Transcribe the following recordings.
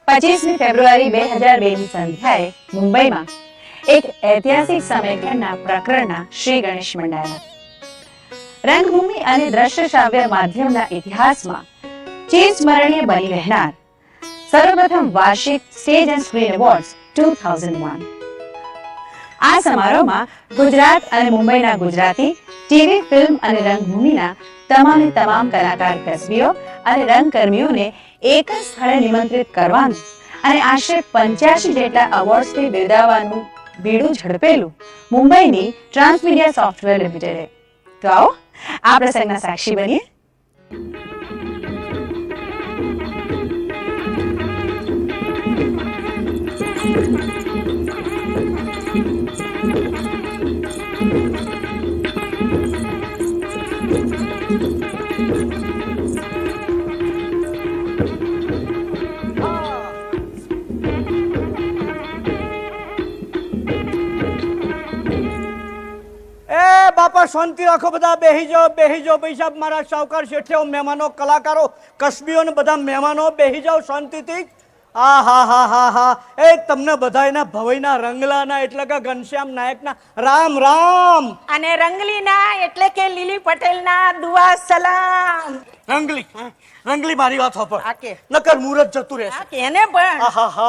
25મી ફેબ્રુઆરી 2002ની સંધ્યાએ મુંબઈમાં એક ઐતિહાસિક સમયગાળાના પ્રકરણના શ્રી ગણેશ મંડાયા. રંગભૂમિ અને દ્રશ્ય શ્રાવ્ય માધ્યમના ઇતિહાસમાં ચિરસ્મરણીય બની રહેનાર સર્વપ્રથમ વાર્ષિક સ્ટેજ એન્ડ સ્ક્રીન એવોર્ડ્સ 2001. આ સમારોહમાં ગુજરાત અને મુંબઈના ગુજરાતી ટીવી, ફિલ્મ અને રંગભૂમિના તમામ કલાકાર, કસબીઓ અને રંગકર્મીઓને એક જ સ્થળે નિમંત્રિત કરવાનું અને આશરે 85 જેટલા એવોર્ડ્સથી બિરદાવવાનું બીડું ઝડપેલું મુંબઈની ટ્રાન્સમીડિયા સોફ્ટવેર લિમિટેડે. તો આવો આ પ્રસંગના સાક્ષી બનીએ. બાપા શાંતિ રાખો, બધા બેહી જાઓ પૈસા મારા શાહુકાર શેઠિયાઓ, મહેમાનો, કલાકારો, કસબીઓ ને બધા મહેમાનો બેહી જાઓ શાંતિથી. આ હા એ તમને બધાયના ભવઈના રંગલાના એટલે કે ઘનશ્યામ નાયકના રામ રામ, અને રંગલીના એટલે કે લીલી પટેલના દુઆ સલામ. રંગલી મારી વાત હોપર, નકર મુરત જતું રહેશે. કેને પણ હા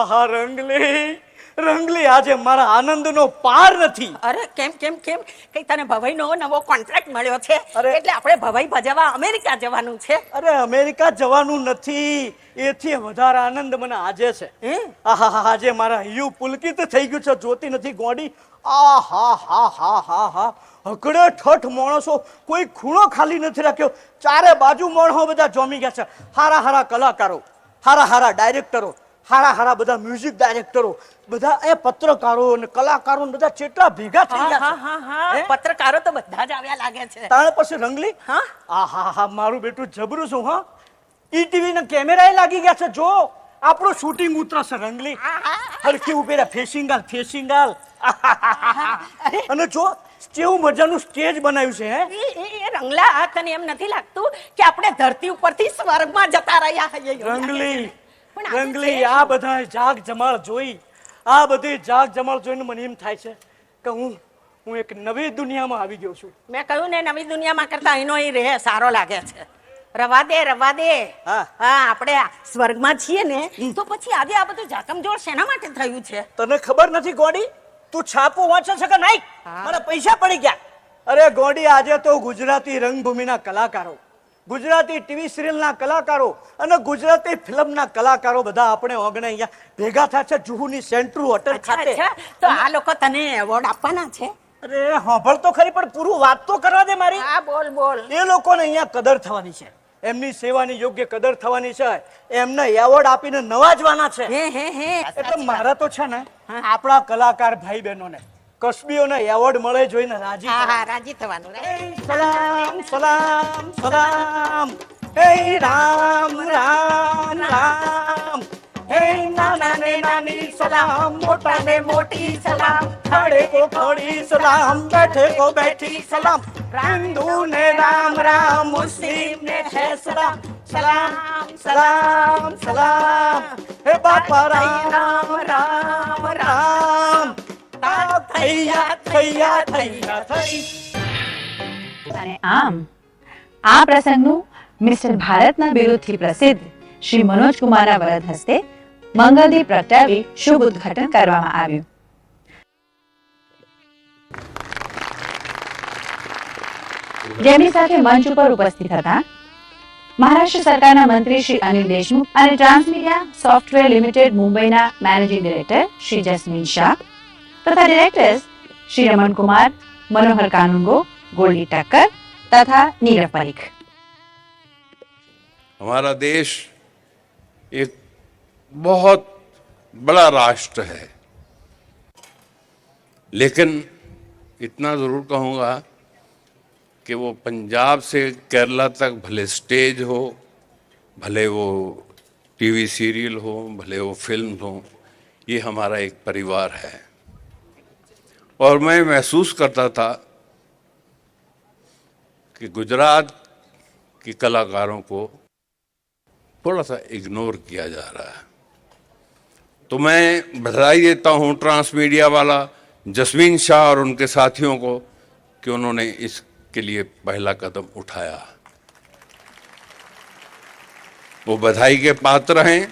રંગલી આજે મારા આનંદનો પાર નથી. અરે કેમ કઈ તને ભવાઈનો નવો કોન્ટ્રાક્ટ મળ્યો છે એટલે આપણે ભવાઈ ભજવા અમેરિકા જવાનું છે. અરે અમેરિકા જવાનું નથી, એથી વધારે આનંદ મને આજે છે. આજે મારા હૈયું પુલકિત થઈ ગયું છે, જોતી નથી ગોડી. હકડે ઠઠ માણસો, કોઈ ખૂણો ખાલી નથી રાખ્યો. ચારે બાજુ માણસો બધા જોમી ગયા છે. હારા કલાકારો, હારા ડાયરેક્ટરો, હારા બધા મ્યુઝિક ડાયરેક્ટરો, બધા એ પત્રકારો અને કલાકારો બધા કેટલા ભેગા થઈ ગયા. પત્રકારો તો બધા જ આવ્યા લાગે છે. તાણે પછી રંગલી, મારું બેટું જબરું છું. હા, ઈટીવી ના કેમેરા લાગી ગયા છે. જો આપણું શૂટિંગ ઉતરશે રંગલી. હરખી ઉભેરા ફેસિંગાલ અને જો કેવું મજાનું સ્ટેજ બનાવ્યું છે. એ રંગલા, તને એમ નથી લાગતું કે આપણે ધરતી ઉપરથી સ્વર્ગમાં જતા રહ્યા? રંગલી આ બધા જાગ જમાળ જોઈને મને એમ થાય છે કે હું એક નવી દુનિયામાં આવી ગયો છું. મેં કહ્યું ને, નવી દુનિયામાં કરતા અહીંનો અહીં રહે સારો લાગે છે. રવા દે. હા, આપણે સ્વર્ગમાં છીએ ને, તો પછી આજે આ બધું જાકમજોળ શેના માટે થયું છે? તને ખબર નથી ગોડી? તું છાપું વાંચે છે કે નહીં? મારા પૈસા પડી ગયા. અરે ગોડી, આજે તો ગુજરાતી રંગભૂમિના કલાકારો, ગુજરાતી ટીવી સિરિયલના કલાકારો અને ગુજરાતી ફિલ્મના કલાકારો બધા આપણે ઓગણે અહીંયા ભેગા થયા છે જુહુની સેન્ટ્રુ હોટેલ ખાતે. તો આ લોકો તને એવોર્ડ આપવાના છે? અરે હોભળ તો ખરી, પણ પૂરું વાત તો કરવા દે મારી. હા, બોલ. એ લોકોને અહીંયા કદર થવાની છે, એમની સેવાની યોગ્ય કદર થવાની છે, એમને એવોર્ડ આપીને નવાજવાના છે. એટલે મારા તો છે ને આપણા કલાકાર ભાઈ બહેનોને, કસબીઓને એવોર્ડ મળે જોઈને રાજી થવાનું. સલામ. હે રામ હે નાની સલામ, મોટાને મોટી સલામ, ખડે કો ખડી સલામ, બેઠે કો બેઠી સલામ, હિન્દુ ને રામ, મુસ્લિમ ને છે સલામ. હે બાપા રામ. અને આમ આ પ્રસંગનું મિસ્ટર ભારતના બિરુદથી પ્રસિદ્ધ શ્રી મનોજ કુમારના વરદ હસ્તે મંગલદીપ પ્રગટાવી શુભ ઉદ્ઘાટન કરવામાં આવ્યું. જેમની સાથે મંચ ઉપર ઉપસ્થિત હતા મહારાષ્ટ્ર સરકારના મંત્રી શ્રી અનિલ દેશમુખ અને ટ્રાન્સમીડિયા સોફ્ટવેર લિમિટેડ મુંબઈના managing director Shri jasmine Shah तथा डायरेक्टर्स श्री रमन कुमार, मनोहर कानूंगो, गोल्डी टक्कर तथा नीरव परीख. हमारा देश एक बहुत बड़ा राष्ट्र है, लेकिन इतना जरूर कहूँगा कि वो पंजाब से केरला तक भले स्टेज हो, भले वो टीवी सीरियल हो, भले वो फिल्म हो, ये हमारा एक परिवार है. और मैं महसूस करता था कि गुजरात के कलाकारों को थोड़ा सा इग्नोर किया जा रहा है. तो मैं बधाई देता हूँ ट्रांस मीडिया वाला जस्मीन शाह और उनके साथियों को कि उन्होंने इसके लिए पहला कदम उठाया। वो बधाई के पात्र हैं।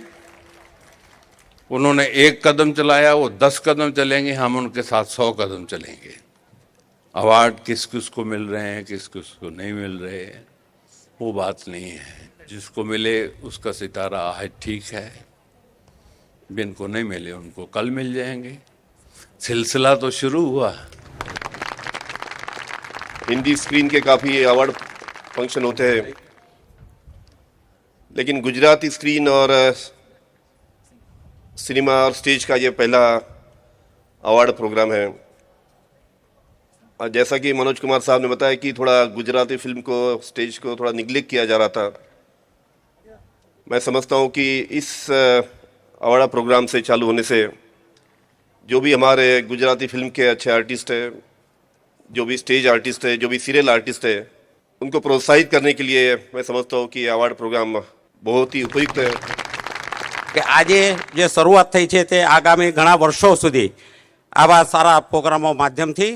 उन्होंने 1 कदम चलाया, वो 10 कदम चलेंगे, हम उनके साथ 100 कदम चलेंगे। अवार्ड किस किस को मिल रहे हैं, किस किस को नहीं मिल रहे हैं, वो बात नहीं है। जिसको मिले उसका सितारा आज ठीक है, जिनको नहीं मिले उनको कल मिल जाएंगे। सिलसिला तो शुरू हुआ। हिंदी स्क्रीन के काफ़ी अवार्ड फंक्शन होते हैं, लेकिन गुजराती स्क्रीन और सिनेमा और स्टेज का ये पहला अवार्ड प्रोग्राम है। और जैसा कि मनोज कुमार साहब ने बताया कि थोड़ा गुजराती फिल्म को, स्टेज को थोड़ा निग्लेक्ट किया जा रहा था। मैं समझता हूँ कि इस अवार्ड प्रोग्राम से चालू होने से जो भी हमारे गुजराती फिल्म के अच्छे आर्टिस्ट हैं, जो भी स्टेज आर्टिस्ट है, जो भी सीरियल आर्टिस्ट है, उनको प्रोत्साहित करने के लिए मैं समझता हूँ कि अवार्ड प्रोग्राम बहुत ही उपयुक्त है। કે આજે જે શરૂઆત થઈ છે તે આગામી ઘણા વર્ષો સુધી આવા સારા પ્રોગ્રામો માધ્યમથી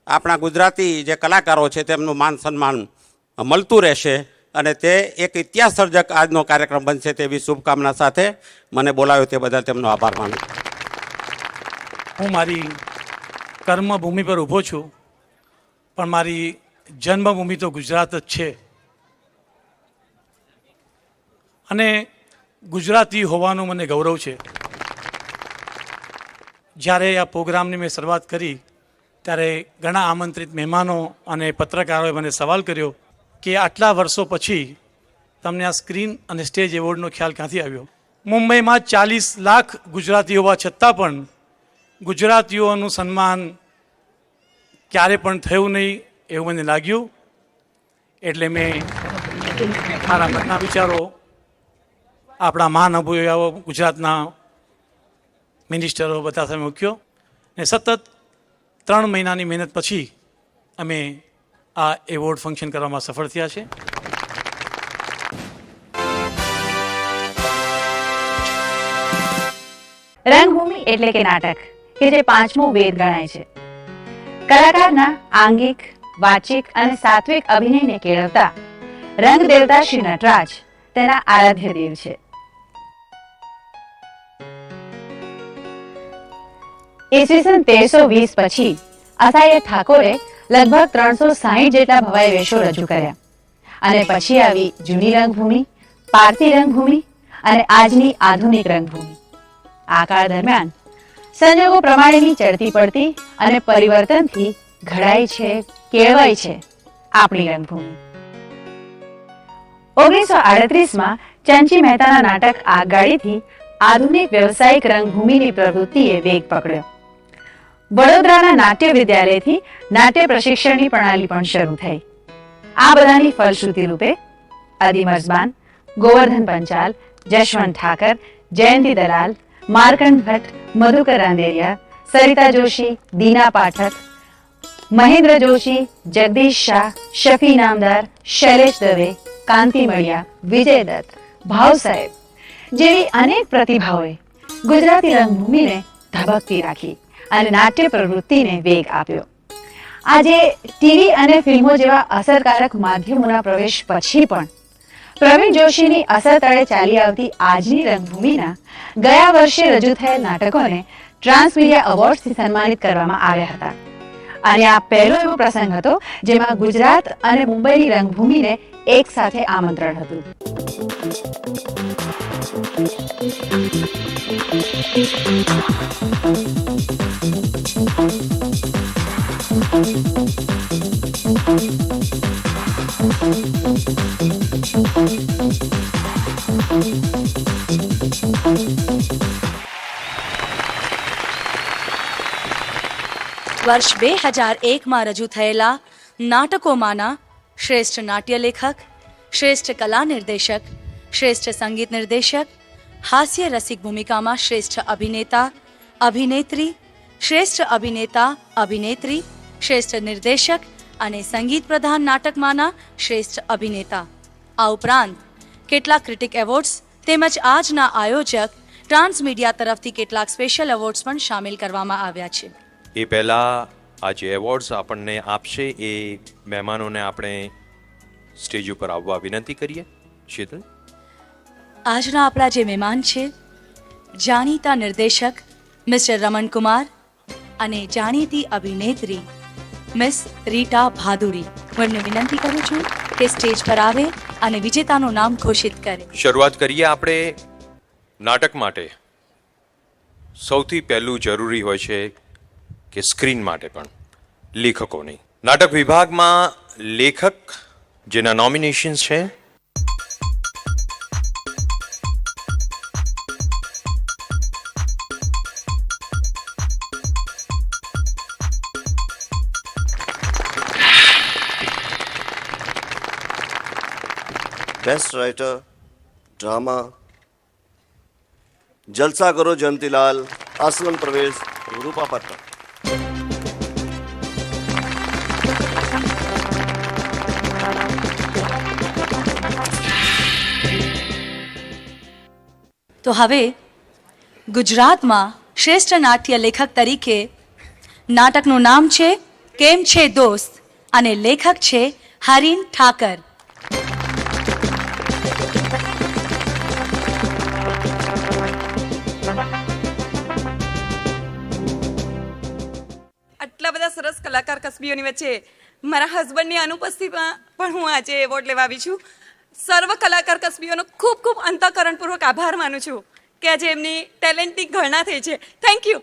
આપણા ગુજરાતી જે કલાકારો છે તેમનું માન સન્માન મળતું રહેશે અને તે એક ઇતિહાસ સર્જક આજનો કાર્યક્રમ બનશે તેવી શુભકામના સાથે મને બોલાવ્યો તે બદલ તેમનો આભાર માનું। હું મારી કર્મભૂમિ પર ઊભો છું, પણ મારી જન્મભૂમિ તો ગુજરાત જ છે અને ગુજરાતી હોવાનું મને ગૌરવ છે। જ્યારે આ પ્રોગ્રામની મેં શરૂઆત કરી ત્યારે ઘણા આમંત્રિત મહેમાનો અને પત્રકારોએ મને સવાલ કર્યો કે આટલા વર્ષો પછી તમને આ સ્ક્રીન અને સ્ટેજ એવોર્ડનો ખ્યાલ ક્યાંથી આવ્યો। મુંબઈમાં 40 લાખ ગુજરાતી હોવા છતાં પણ ગુજરાતીઓનું સન્માન ક્યારે પણ થયું નહીં એવું મને લાગ્યું। એટલે મેં મારા મનના વિચારો આપણા મહાનુભાવો ગુજરાતના મિનિસ્ટરો બધા સામે મૂક્યો ને સતત 3 મહિનાની મહેનત પછી અમે આ એવોર્ડ ફંક્શન કરવામાં સફળ થયા છે। રંગભૂમિ એટલે કે નાટક કે જે 5મો વેદ ગણાય છે। કલાકારના આંગિક, વાચિક અને સાત્વિક અભિનયને કેળવતા રંગ દેવતા શ્રી નટરાજ તેના આરાધ્ય દેવ છે। ઈસવીસન 1320 પછી અસાયે ઠાકોરે લગભગ 360 જેટલા ભવાઈ વેશો રજૂ કર્યા અને પછી આવી જૂની રંગભૂમિ, પારતી રંગભૂમિ અને આજની આધુનિક રંગભૂમિ। આ કાળ દરમિયાન સંજોગો પ્રમાણેની ચડતી પડતી અને પરિવર્તનથી ઘડાઈ છે, કેળવાઈ છે આપણી રંગભૂમિ। 1938માં ચંચી મહેતાના નાટક આગગાડીથી આધુનિક વ્યવસાયિક રંગભૂમિની પ્રવૃત્તિએ વેગ પકડ્યો। વડોદરાના નાટ્ય વિદ્યાલયથી નાટ્ય પ્રશિક્ષણની પ્રણાલી પણ શરૂ થઈ। આ બધાની ફલશ્રુતિ રૂપે અદીમ અરઝબાન, ગોવર્ધન પંચાલ, જશવંત ઠાકર, જયંતી દલાલ, માર્કંડ ભટ્ટ, મધુકર રાંદેરિયા, સરિતા જોશી, દીના પાઠક, મહેન્દ્ર જોશી, જગદીશ શાહ, શફી નામદાર, શૈલેષ દવે, કાંતિ મળિયા, વિજય દત્ત, ભાવ સાહેબ જેવી અનેક પ્રતિભાઓએ ગુજરાતી રંગભૂમિને ધબકતી રાખી અને નાટ્ય પ્રવૃત્તિને વેગ આપ્યો। આજે ટીવી અને ફિલ્મો જેવા અસરકારક માધ્યમોના પ્રવેશ પછી પણ પ્રવીણ જોશીની અસર તળે ચાલી આવતી આજની રંગભૂમિના ગયા વર્ષે રજૂ થયેલ નાટકોને ટ્રાન્સ મીડિયા એવોર્ડ્સથી સન્માનિત કરવામાં આવ્યા હતા અને આ પહેલો એવો પ્રસંગ હતો જેમાં ગુજરાત અને મુંબઈની રંગભૂમિને એક સાથે આમંત્રણ હતું। વર્ષ 2001માં રજૂ થયેલા નાટકોમાંના શ્રેષ્ઠ નાટ્ય લેખક, શ્રેષ્ઠ કલા નિર્દેશક, શ્રેષ્ઠ સંગીત નિર્દેશક, હાસ્ય રસિક ભૂમિકામાં શ્રેષ્ઠ અભિનેતા, અભિનેત્રી, શ્રેષ્ઠ અભિનેતા, અભિનેત્રી, શ્રેષ્ઠ નિર્દેશક અને સંગીત પ્રધાન નાટકમાંના શ્રેષ્ઠ અભિનેતા, આ ઉપરાંત કેટલાક ક્રિટિક એવોર્ડ્સ તેમજ આજના આયોજક ટ્રાન્સમીડિયા તરફથી કેટલાક સ્પેશિયલ એવોર્ડ્સ પણ સામેલ કરવામાં આવ્યા છે. એ પહેલાં આ જે એવોર્ડ્સ આપણને આપશે એ મહેમાનોને આપણે સ્ટેજ ઉપર આવવા વિનંતી કરીએ. શીતલ. આજના આપણા જે મહેમાન છે જાણીતા નિર્દેશક મિસ્ટર રમણ કુમાર અને જાણીતી અભિનેત્રી મિસ રીટા ભાદુરી. હું એમને વિનંતી કરું છું કે સ્ટેજ પર આવે અને વિજેતાનું નામ ઘોષિત કરે. શરૂઆત કરીએ આપણે. નાટક માટે સૌથી પહેલું જરૂરી હોય છે કે સ્ક્રીન માટે પણ લેખકોની. નાટક વિભાગમાં લેખક જેના નોમિનેશન્સ છે बेस्ट राइटर ड्रामा जलसा करो जयंतीलाल, असलम प्रवेश, रूपा पात्रा. તો હવે ગુજરાતમાં શ્રેષ્ઠ નાટ્ય લેખક તરીકે નાટકનું નામ છે કેમ છે દોસ્ત અને લેખક છે હરીન ઠાકર. આટલા બધા સરસ કલાકાર કસબીઓની વચ્ચે મારા હસબન્ડની અનુપસ્થિતિમાં પણ હું આજે એવોર્ડ લેવા આવી છું. સર્વ કલાકાર કસબીઓનો ખૂબ ખૂબ અંતઃકરણપૂર્વક આભાર માનું છું કે આજે એમની ટેલેન્ટની ગણના થઈ છે. Thank you.